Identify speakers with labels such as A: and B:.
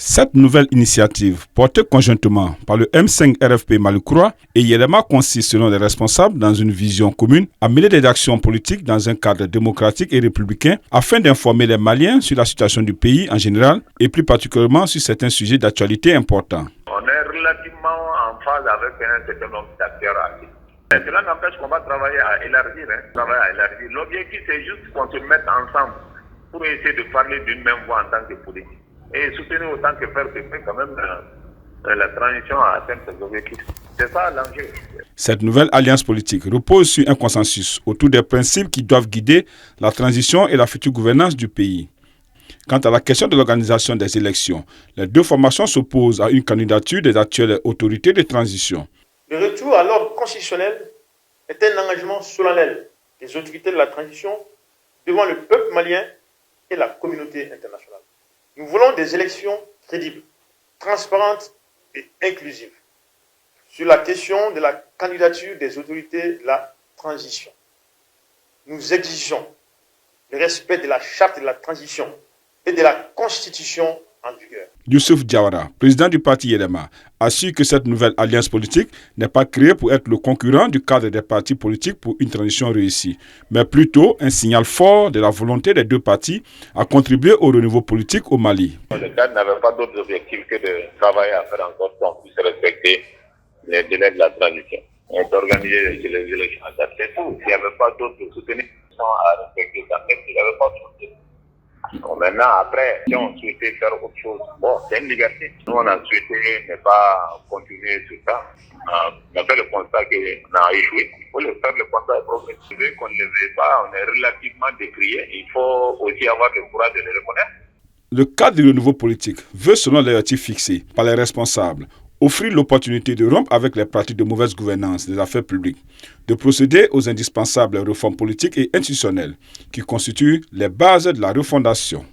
A: Cette nouvelle initiative, portée conjointement par le M5 RFP Malikura et Yelema, consiste, selon les responsables, dans une vision commune à mener des actions politiques dans un cadre démocratique et républicain afin d'informer les Maliens sur la situation du pays en général et plus particulièrement sur certains sujets d'actualité importants.
B: On est relativement en phase avec un certain nombre d'acteurs. Cela n'empêche qu'on va travailler à élargir. L'objectif, c'est juste qu'on se mette ensemble pour essayer de parler d'une même voix en tant que politique. Et soutenir autant que faire se fait quand même la transition à atteindre ses objectifs. C'est ça l'enjeu.
A: Cette nouvelle alliance politique repose sur un consensus autour des principes qui doivent guider la transition et la future gouvernance du pays. Quant à la question de l'organisation des élections, les deux formations s'opposent à une candidature des actuelles autorités de transition.
C: Le retour à l'ordre constitutionnel est un engagement solennel des autorités de la transition devant le peuple malien et la communauté internationale. Nous voulons des élections crédibles, transparentes et inclusives. Sur la question de la candidature des autorités de la transition, nous exigeons le respect de la charte de la transition et de la constitution en vigueur.
A: Youssouf Diawara, président du parti Yelema, assure que cette nouvelle alliance politique n'est pas créée pour être le concurrent du cadre des partis politiques pour une transition réussie, mais plutôt un signal fort de la volonté des deux partis à contribuer au renouveau politique au Mali.
B: Le cadre n'avait pas d'autres objectifs que de travailler à faire en sorte qu'on puisse respecter les délais de la transition et d'organiser les élections à date. C'est tout. Il n'y avait pas d'autres soutenir à respecter ça. Il n'y avait pas d'autres. Maintenant, après, si on souhaitait faire autre chose, bon, c'est une liberté. Nous, on a souhaité ne pas continuer sur ça. On a fait le constat qu'on a échoué. Il faut le faire, le constat est progressif. Qu'on ne le veut pas, on est relativement décrié. Il faut aussi avoir le courage de le reconnaître.
A: Le cadre du renouveau politique veut, selon les objectifs fixés par les responsables, offrir l'opportunité de rompre avec les pratiques de mauvaise gouvernance des affaires publiques, de procéder aux indispensables réformes politiques et institutionnelles qui constituent les bases de la refondation.